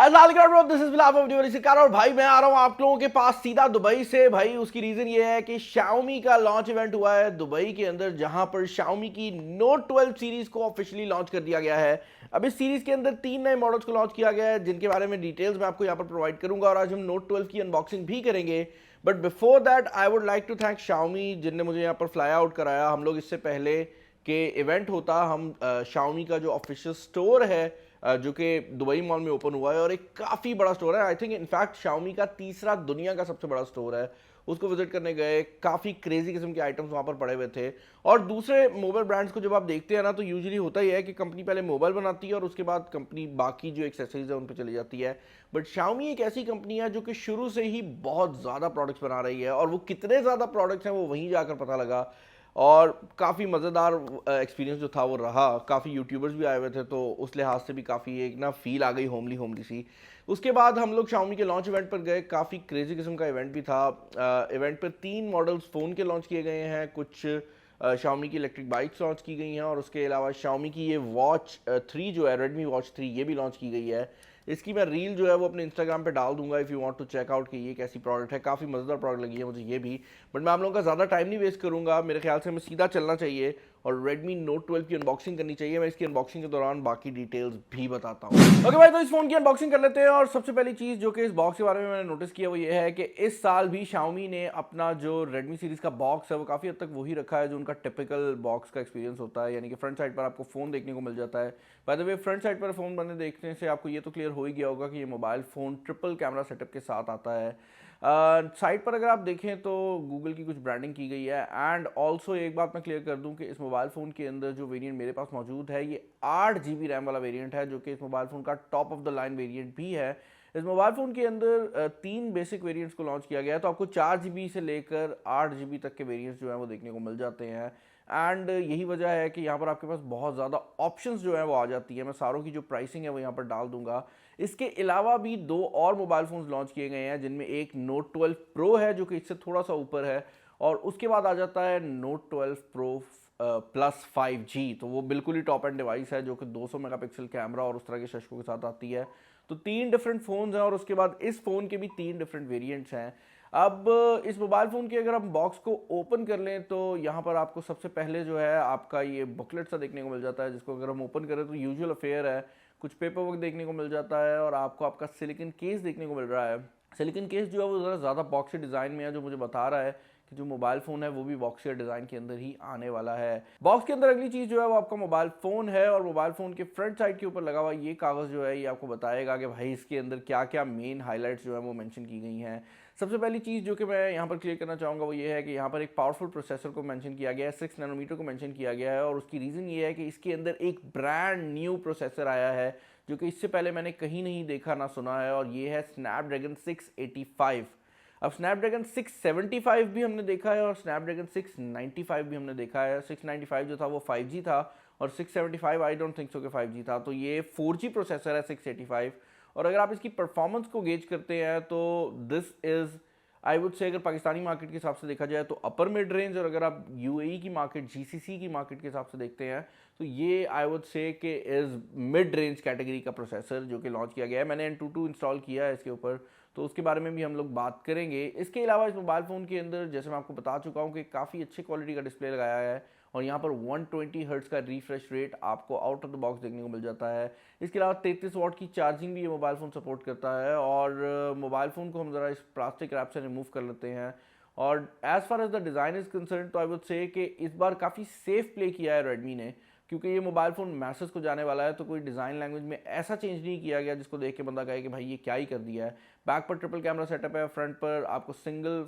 और भाई मैं आ रहा हूँ आप लोगों के पास सीधा दुबई से। भाई उसकी रीजन ये है कि Xiaomi का लॉन्च इवेंट हुआ है दुबई के अंदर, जहां पर Xiaomi की Note 12 सीरीज को ऑफिशियली लॉन्च कर दिया गया है। अब इस सीरीज के अंदर 3 नए मॉडल्स को लॉन्च किया गया है, जिनके बारे में डिटेल्स मैं आपको यहाँ पर प्रोवाइड करूंगा, और आज हम Note 12 की अनबॉक्सिंग भी करेंगे। But before that I would like to thank Xiaomi, जिनने मुझे यहाँ पर फ्लाई आउट कराया। हम लोग इससे पहले के इवेंट होता, हम Xiaomi का जो ऑफिशियल स्टोर है जो कि दुबई मॉल में ओपन हुआ है, और एक काफ़ी बड़ा स्टोर है। आई थिंक इनफैक्ट Xiaomi का तीसरा दुनिया का सबसे बड़ा स्टोर है। उसको विजिट करने गए, काफ़ी क्रेजी किस्म के आइटम्स वहाँ पर पड़े हुए थे। और दूसरे मोबाइल ब्रांड्स को जब आप देखते हैं ना, तो यूजुअली होता ही है कि कंपनी पहले मोबाइल बनाती है और उसके बाद कंपनी बाकी जो एक्सेसरीज है उन पर चली जाती है। बट Xiaomi एक ऐसी कंपनी है जो कि शुरू से ही बहुत ज़्यादा प्रोडक्ट्स बना रही है, और वो कितने ज़्यादा प्रोडक्ट्स हैं वो वहीं जाकर पता लगा। और काफ़ी मज़ेदार एक्सपीरियंस जो था वो रहा। काफ़ी यूट्यूबर्स भी आए हुए थे, तो उस लिहाज से भी काफ़ी एक ना फील आ गई होमली होमली सी। उसके बाद हम लोग Xiaomi के लॉन्च इवेंट पर गए। काफ़ी क्रेजी किस्म का इवेंट भी था। इवेंट पर 3 मॉडल्स फ़ोन के लॉन्च किए गए हैं, कुछ Xiaomi की इलेक्ट्रिक बाइक्स लॉन्च की गई हैं, और उसके अलावा Xiaomi की ये वॉच 3 जो है, Redmi Watch 3, ये भी लॉन्च की गई है। इसकी मैं रील जो है वो अपने इंस्टाग्राम पे डाल दूंगा, if you want to check out कि ये कैसी प्रोडक्ट है। काफ़ी मज़ेदार प्रोडक्ट लगी है मुझे ये भी। बट मैं आप लोगों का ज़्यादा टाइम नहीं वेस्ट करूंगा, मेरे ख्याल से हमें सीधा चलना चाहिए और Redmi Note 12 की अनबॉक्सिंग करनी चाहिए। मैं इसकी अनबॉक्सिंग के दौरान बाकी डिटेल्स भी बताता हूँ। ओके भाई, तो इस फोन की अनबॉक्सिंग कर लेते हैं। और सबसे पहली चीज़ जो कि इस बॉक्स के बारे में मैंने नोटिस किया वो ये है कि इस साल भी Xiaomi ने अपना जो Redmi सीरीज़ का बॉक्स है वो काफ़ी हद तक वही रखा है जो उनका टिपिकल बॉक्स का एक्सपीरियंस होता है। यानी कि फ्रंट साइड पर आपको फ़ोन देखने को मिल जाता है। By the way, front side पर फ़ोन बने देखने से आपको ये तो क्लियर हो ही गया होगा कि ये mobile phone triple camera setup के साथ आता है। साइड पर अगर आप देखें तो गूगल की कुछ ब्रांडिंग की गई है। एंड ऑल्सो एक बात मैं क्लियर कर दूं कि इस मोबाइल फ़ोन के अंदर जो वेरिएंट मेरे पास मौजूद है, ये 8 GB रैम वाला वेरिएंट है, जो कि इस मोबाइल फ़ोन का top of the line variant भी है। इस मोबाइल फ़ोन के अंदर 3 बेसिक वेरिएंट्स को लॉन्च किया गया है, तो आपको 4 GB से लेकर 8 GB तक के वेरिएंट्स जो है वो देखने को मिल जाते हैं। एंड यही वजह है कि यहाँ पर आपके पास बहुत ज़्यादा ऑप्शंस जो है वो आ जाती है। मैं सारों की जो प्राइसिंग है वो यहाँ पर डाल दूंगा। इसके अलावा भी 2 और मोबाइल फ़ोन्स लॉन्च किए गए हैं, जिनमें एक Note 12 Pro है जो कि इससे थोड़ा सा ऊपर है, और उसके बाद आ जाता है Note 12 Pro प्लस 5G। तो वो बिल्कुल ही टॉप एंड डिवाइस है जो कि 200 मेगापिक्सल कैमरा और उस तरह के शशकों के साथ आती है। तो 3 डिफरेंट फ़ोन्स हैं, और उसके बाद इस फ़ोन के भी 3 डिफरेंट वेरिएंट्स हैं। अब इस मोबाइल फ़ोन के अगर हम बॉक्स को ओपन कर लें तो यहाँ पर आपको सबसे पहले जो है आपका ये बुकलेट सा देखने को मिल जाता है, जिसको अगर हम ओपन करें तो यूजुअल अफेयर है। कुछ पेपर वर्क देखने को मिल जाता है, और आपको आपका सिलिकन केस देखने को मिल रहा है। सिलिकन केस जो है वो ज़रा ज़्यादा बॉक्सी डिज़ाइन में है, जो मुझे बता रहा है कि जो मोबाइल फ़ोन है वो भी बॉक्सी डिज़ाइन के अंदर ही आने वाला है। बॉक्स के अंदर अगली चीज़ जो है वो आपका मोबाइल फ़ोन है, और मोबाइल फ़ोन के फ्रंट साइड के ऊपर लगा हुआ ये कागज़ जो है ये आपको बताएगा कि भाई इसके अंदर क्या क्या मेन हाईलाइट्स जो है वो मेंशन की गई हैं। सबसे पहली चीज़ जो कि मैं यहाँ पर क्लियर करना चाहूँगा वो ये है कि यहाँ पर एक पावरफुल प्रोसेसर को मेंशन किया गया है, 6 नैनोमीटर को मेंशन किया गया है। और उसकी रीज़न ये है कि इसके अंदर एक ब्रांड न्यू प्रोसेसर आया है जो कि इससे पहले मैंने कहीं नहीं देखा ना सुना है, और ये है स्नैपड्रैगन 685। अब स्नैपड्रैगन 675 भी हमने देखा है, और स्नैपड्रैगन 695 भी हमने देखा है। 695 जो था वो 5G था, और 675 आई डोंट थिंक सो कि 5G था। तो ये 4G प्रोसेसर है 685। और अगर आप इसकी परफॉर्मेंस को गेज करते हैं तो this is, I would say, अगर पाकिस्तानी मार्केट के हिसाब से देखा जाए तो अपर मिड रेंज, और अगर आप यूएई की मार्केट, जीसीसी की मार्केट के हिसाब से देखते हैं तो ये आई वुड से कि इज़ मिड रेंज कैटेगरी का प्रोसेसर जो कि लॉन्च किया गया है। मैंने Antutu इंस्टॉल किया है इसके ऊपर, तो उसके बारे में भी हम लोग बात करेंगे। इसके अलावा इस मोबाइल फ़ोन के अंदर, जैसे मैं आपको बता चुका हूँ, कि काफ़ी अच्छी क्वालिटी का डिस्प्ले लगाया है, और यहाँ पर 120 हर्ट्ज़ का रिफ्रेश रेट आपको आउट ऑफ द बॉक्स देखने को मिल जाता है। इसके अलावा 33 वाट की चार्जिंग भी ये मोबाइल फ़ोन सपोर्ट करता है। और मोबाइल फ़ोन को हम ज़रा इस प्लास्टिक रैप से रिमूव कर लेते हैं। और as far as the design is concern, तो आई वुड से कि इस बार काफ़ी सेफ प्ले किया है रेडमी ने, क्योंकि ये मोबाइल फ़ोन मैसेज को जाने वाला है। तो कोई डिज़ाइन लैंग्वेज में ऐसा चेंज नहीं किया गया जिसको देख के बंदा कहे कि भाई ये क्या ही कर दिया है। बैक पर ट्रिपल कैमरा सेटअप है, फ्रंट पर आपको सिंगल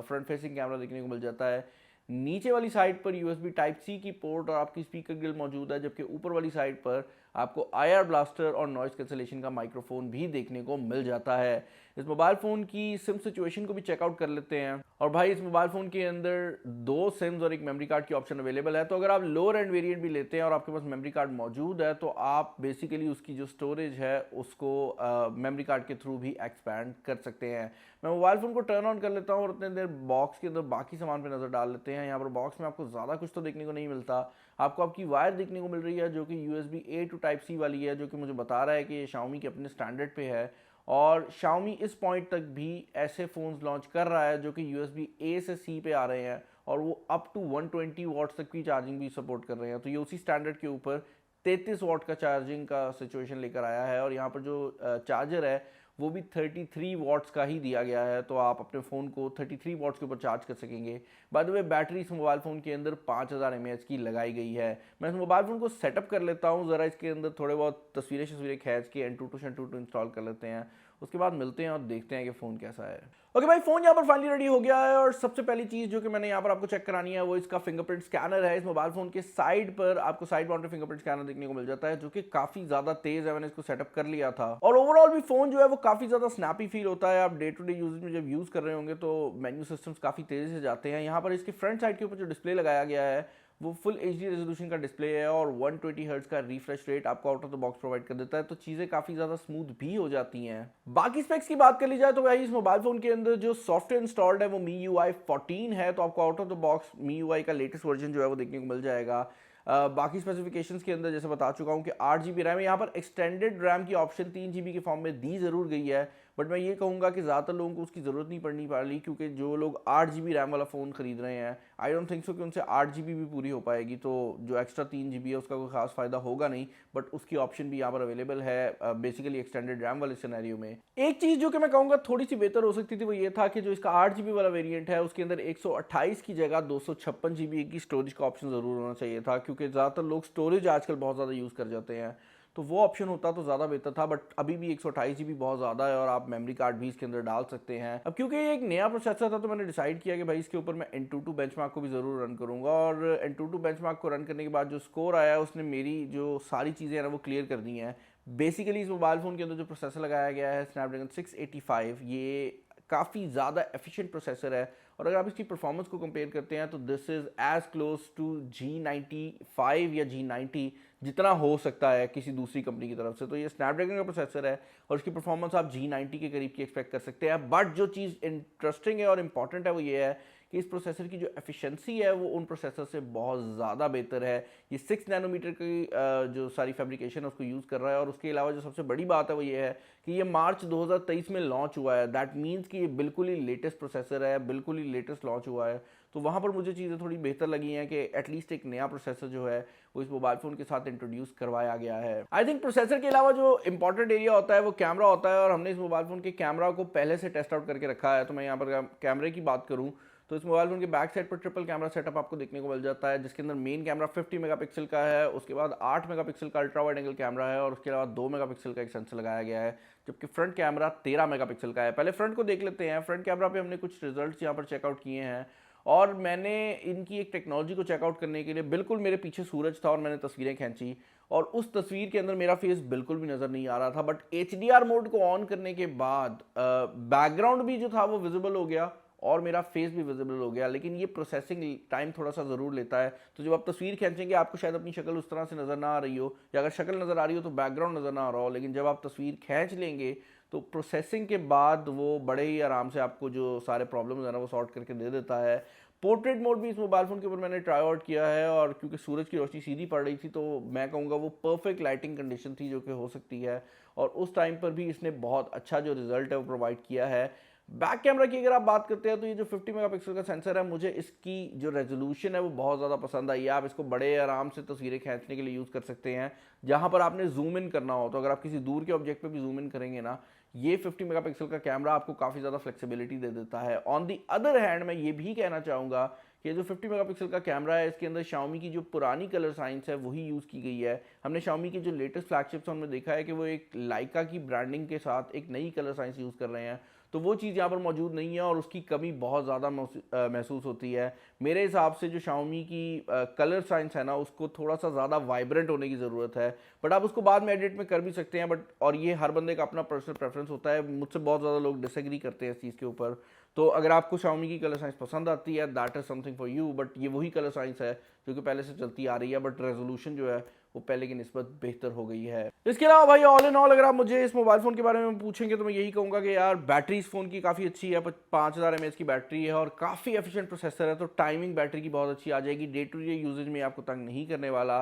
फ्रंट फेसिंग कैमरा देखने को मिल जाता है। नीचे वाली साइड पर USB टाइप सी की पोर्ट और आपकी स्पीकर ग्रिल मौजूद है, जबकि ऊपर वाली साइड पर आपको IR ब्लास्टर और नॉइस कैंसलेशन का माइक्रोफोन भी देखने को मिल जाता है। इस मोबाइल फ़ोन की सिम सिचुएशन को भी चेकआउट कर लेते हैं। और भाई इस मोबाइल फ़ोन के अंदर 2 सिम्स और एक मेमोरी कार्ड की ऑप्शन अवेलेबल है। तो अगर आप लोअर एंड वेरिएंट भी लेते हैं और आपके पास मेमोरी कार्ड मौजूद है, तो आप बेसिकली उसकी जो स्टोरेज है उसको मेमोरी कार्ड के थ्रू भी एक्सपैंड कर सकते हैं। मैं मोबाइल फ़ोन को टर्न ऑन कर लेता हूँ और उतने देर बॉक्स के अंदर बाकी सामान पे नज़र डाल लेते हैं। यहाँ पर बॉक्स में आपको ज़्यादा कुछ तो देखने को नहीं मिलता। आपको आपकी वायर देखने को मिल रही है जो कि USB-A to Type-C वाली है, जो कि मुझे बता रहा है कि ये Xiaomi के अपने स्टैंडर्ड पे है। और Xiaomi इस पॉइंट तक भी ऐसे फ़ोन्स लॉन्च कर रहा है जो कि USB-A से C पे आ रहे हैं और वो अप टू 120 वॉट्स तक की चार्जिंग भी सपोर्ट कर रहे हैं। तो ये उसी स्टैंडर्ड के ऊपर 33 वॉट का चार्जिंग का सिचुएशन लेकर आया है और यहाँ पर जो चार्जर है वो भी 33 वॉट्स का ही दिया गया है, तो आप अपने फ़ोन को 33 वॉट्स के ऊपर चार्ज कर सकेंगे। बाय द वे बैटरी इस मोबाइल फ़ोन के अंदर 5000 mAh की लगाई गई है। मैं इस मोबाइल फ़ोन को सेटअप कर लेता हूँ ज़रा, इसके अंदर थोड़े बहुत तस्वीरें खींच के Antutu इंस्टॉल कर लेते हैं, उसके बाद मिलते हैं और देखते हैं कि फ़ोन कैसा है। ओके भाई, फ़ोन यहाँ पर फाइनली रेडी हो गया है और सबसे पहली चीज़ जो कि मैंने यहाँ पर आपको चेक करानी है वो इसका फिंगरप्रिंट स्कैनर है। इस मोबाइल फ़ोन के साइड पर आपको साइड माउंटेड फिंगरप्रिंट स्कैनर देखने को मिल जाता है जो कि काफ़ी ज़्यादा तेज़ है। मैंने इसको सेटअप कर लिया था और ओवरऑल भी फ़ोन जो है वो काफ़ी ज़्यादा स्नैपी फील होता है। आप डे टू डे यूज में जब यूज़ कर रहे होंगे तो मेन्यू सिस्टम्स काफ़ी तेज़ी से जाते हैं। यहाँ पर इसके फ्रंट साइड के ऊपर जो डिस्प्ले लगाया गया है वो फुल HD रेजोल्यूशन का डिस्प्ले है और 120 हर्ट्ज का रिफ्रेश रेट आपको out of the box provide कर देता है, तो चीज़ें काफ़ी ज़्यादा स्मूथ भी हो जाती हैं। बाकी स्पेक्स की बात कर ली जाए तो भाई इस मोबाइल फ़ोन के अंदर जो सॉफ्टवेयर इंस्टॉल्ड है वो MIUI 14 है, तो आपको out of the box MIUI का लेटेस्ट वर्जन जो है वो देखने को मिल जाएगा। बाकी स्पेसिफिकेशंस के अंदर जैसे बता चुका हूँ कि 8GB रैम है। यहाँ पर एक्सटेंडेड रैम की ऑप्शन 3GB के फॉर्म में दी ज़रूर गई है, बट मैं ये कहूँगा कि ज़्यादातर लोगों को उसकी ज़रूरत नहीं पड़नी वाली, क्योंकि जो लोग 8GB रैम वाला फ़ोन खरीद रहे हैं आई डोंट थिंक सो कि उनसे 8GB भी पूरी हो पाएगी, तो जो एक्स्ट्रा 3GB है उसका कोई खास फ़ायदा होगा नहीं, बट उसकी ऑप्शन भी यहाँ पर अवेलेबल है बेसिकली एक्सटेंडेड रैम वाले सिनेरियो में। एक चीज़ जो कि मैं कहूँगा थोड़ी सी बेहतर हो सकती थी वो ये था कि जो इसका 8GB वाला वेरिएंट है उसके अंदर 128 की जगह 256GB की स्टोरेज का ऑप्शन ज़रूर होना चाहिए था, क्योंकि ज़्यादातर लोग स्टोरेज आजकल बहुत ज़्यादा यूज़ कर जाते हैं, तो वो ऑप्शन होता तो ज़्यादा बेहतर था। बट अभी भी 128GB बहुत ज़्यादा है और आप मेमोरी कार्ड भी इसके अंदर डाल सकते हैं। अब क्योंकि ये एक नया प्रोसेसर था तो मैंने डिसाइड किया कि भाई इसके ऊपर मैं Antutu बेंचमार्क को भी ज़रूर रन करूँगा, और Antutu बेंचमार्क को रन करने के बाद जो स्कोर आया उसने मेरी जो सारी चीज़ें हैं ना वो क्लियर कर दी हैं। बेसिकली इस मोबाइल फ़ोन के अंदर जो प्रोसेसर लगाया गया है Snapdragon 685, ये काफ़ी ज़्यादा एफिशिएंट प्रोसेसर है और अगर आप इसकी परफॉर्मेंस को कंपेयर करते हैं तो this is as close to G95 या G90 जितना हो सकता है किसी दूसरी कंपनी की तरफ से। तो ये स्नैपड्रैगन का प्रोसेसर है और इसकी परफॉर्मेंस आप G90 के करीब की एक्सपेक्ट कर सकते हैं। बट जो चीज़ इंटरेस्टिंग है और इंपॉर्टेंट है वो ये है कि इस प्रोसेसर की जो एफिशिएंसी है वो उन प्रोसेसर से बहुत ज़्यादा बेहतर है। ये 6 नैनोमीटर की जो सारी फैब्रिकेशन है उसको यूज़ कर रहा है और उसके अलावा जो सबसे बड़ी बात है वो ये है कि ये मार्च 2023 में लॉन्च हुआ है। दैट मीन्स कि ये बिल्कुल ही लेटेस्ट प्रोसेसर है, बिल्कुल ही लेटेस्ट लॉन्च हुआ है। तो वहाँ पर मुझे चीज़ें थोड़ी बेहतर लगी हैं कि एटलीस्ट एक नया प्रोसेसर जो है वो इस मोबाइल फ़ोन के साथ इंट्रोड्यूस करवाया गया है। आई थिंक प्रोसेसर के अलावा जो इंपॉर्टेंट एरिया होता है वो कैमरा होता है और हमने इस मोबाइल फ़ोन के कैमरा को पहले से टेस्ट आउट करके रखा है। तो मैं यहाँ पर कैमरे की बात करूँ तो इस मोबाइल फ़ोन के बैक साइड पर ट्रिपल कैमरा सेटअप आपको देखने को मिल जाता है, जिसके अंदर मेन कैमरा 50 मेगापिक्सल का है, उसके बाद 8 मेगापिक्सल का अल्ट्रा वाइड एंगल कैमरा है और उसके अलावा 2 मेगापिक्सल का एक सेंसर लगाया गया है, जबकि फ्रंट कैमरा 13 मेगापिक्सल का है। पहले फ्रंट को देख लेते हैं। फ्रंट कैमरा पे हमने कुछ रिजल्ट्स यहाँ पर चेकआउट किए हैं और मैंने इनकी एक टेक्नोलॉजी को चेकआउट करने के लिए बिल्कुल मेरे पीछे सूरज था और मैंने तस्वीरें खींची और उस तस्वीर के अंदर मेरा फेस बिल्कुल भी नज़र नहीं आ रहा था, बट HDR मोड को ऑन करने के बाद बैकग्राउंड भी जो था वो विजिबल हो गया और मेरा फेस भी विजिबल हो गया। लेकिन ये प्रोसेसिंग टाइम थोड़ा सा ज़रूर लेता है, तो जब आप तस्वीर खींचेंगे आपको शायद अपनी शक्ल उस तरह से नज़र ना आ रही हो, या अगर शक्ल नज़र आ रही हो तो बैकग्राउंड नज़र ना आ रहा हो, लेकिन जब आप तस्वीर खींच लेंगे तो प्रोसेसिंग के बाद वो बड़े ही आराम से आपको जो सारे प्रॉब्लम्स हैं ना वो सॉर्ट करके दे देता है। पोर्ट्रेट मोड भी इस मोबाइल फ़ोन के ऊपर मैंने ट्राई आउट किया है और क्योंकि सूरज की रोशनी सीधी पड़ रही थी तो मैं कहूँगा वो परफेक्ट लाइटिंग कंडीशन थी जो कि हो सकती है, और उस टाइम पर भी इसने बहुत अच्छा जो रिज़ल्ट है वो प्रोवाइड किया है। बैक कैमरा की अगर आप बात करते हैं तो ये जो 50 मेगापिक्सल का सेंसर है, मुझे इसकी जो रेजोल्यूशन है वो बहुत ज़्यादा पसंद आई है। आप इसको बड़े आराम से तस्वीरें खींचने के लिए यूज़ कर सकते हैं। जहाँ पर आपने जूम इन करना हो तो अगर आप किसी दूर के ऑब्जेक्ट पे भी जूम इन करेंगे ना, ये 50 मेगापिक्सल का कैमरा आपको काफ़ी ज़्यादा फ्लेक्सिबिलिटी दे देता है। ऑन दी अदर हैंड मैं ये भी कहना चाहूँगा कि जो 50 मेगापिक्सल का कैमरा है इसके अंदर Xiaomi की जो पुरानी कलर साइंस है वही यूज़ की गई है। हमने Xiaomi की जो लेटेस्ट फ्लैगशिप्स हमने देखा है कि वो एक लाइका की ब्रांडिंग के साथ एक नई कलर साइंस यूज़ कर रहे हैं, तो वो चीज़ यहाँ पर मौजूद नहीं है और उसकी कमी बहुत ज़्यादा महसूस होती है। मेरे हिसाब से जो Xiaomi की कलर साइंस है ना उसको थोड़ा सा ज़्यादा वाइब्रेंट होने की ज़रूरत है, बट आप उसको बाद में एडिट में कर भी सकते हैं। बट और ये हर बंदे का अपना पर्सनल प्रेफरेंस होता है, मुझसे बहुत ज़्यादा लोग डिसएग्री करते हैं इस चीज़ के ऊपर। तो अगर आपको Xiaomi की कलर साइंस पसंद आती है that is something for you, but ये वही कलर साइंस है जो कि पहले से चलती आ रही है, बट रेजोल्यूशन जो है वो पहले की निस्बत बेहतर हो गई है। इसके अलावा भाई ऑल इन ऑल अगर आप मुझे इस मोबाइल फ़ोन के बारे में पूछेंगे तो मैं यही कहूँगा कि यार बैटरी इस फ़ोन की काफ़ी अच्छी है, 5000 mAh की बैटरी है और काफ़ी एफिशिएंट प्रोसेसर है, तो टाइमिंग बैटरी की बहुत अच्छी आ जाएगी, डे टू डे यूजेज में आपको तंग नहीं करने वाला।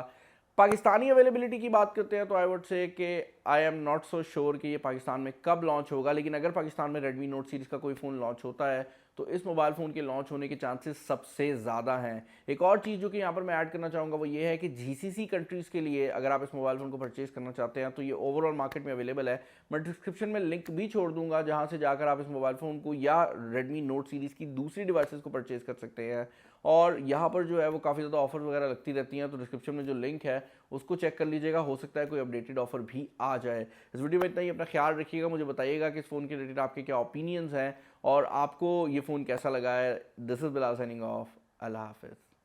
पाकिस्तानी अवेलेबिलिटी की बात करते हैं तो आई वुड से कि I am not so sure कि ये पाकिस्तान में कब लॉन्च होगा, लेकिन अगर पाकिस्तान में रेडमी नोट सीरीज़ का कोई फ़ोन लॉन्च होता है तो इस मोबाइल फ़ोन के लॉन्च होने के चांसेस सबसे ज़्यादा हैं। एक और चीज़ जो कि यहाँ पर मैं ऐड करना चाहूँगा वो ये है कि जीसीसी कंट्रीज़ के लिए अगर आप इस मोबाइल फ़ोन को परचेज़ करना चाहते हैं तो ये ओवरऑल मार्केट में अवेलेबल है। मैं डिस्क्रिप्शन में लिंक भी छोड़ दूंगा जहाँ से जाकर आप इस मोबाइल फ़ोन को या रेडमी नोट सीरीज़ की दूसरी डिवाइसेस को परचेज़ कर सकते हैं। और यहाँ पर जो है वो काफ़ी ज़्यादा ऑफर वगैरह लगती रहती हैं, तो डिस्क्रिप्शन में जो लिंक है उसको चेक कर लीजिएगा, हो सकता है कोई अपडेटेड ऑफर भी आ जाए। इस वीडियो में इतना ही, अपना ख्याल रखिएगा, मुझे बताइएगा कि इस फ़ोन के रिलेटेड आपके क्या ओपिनियंस हैं और आपको ये फ़ोन कैसा लगा है। This is Bilal signing off. Allah हाफिज़।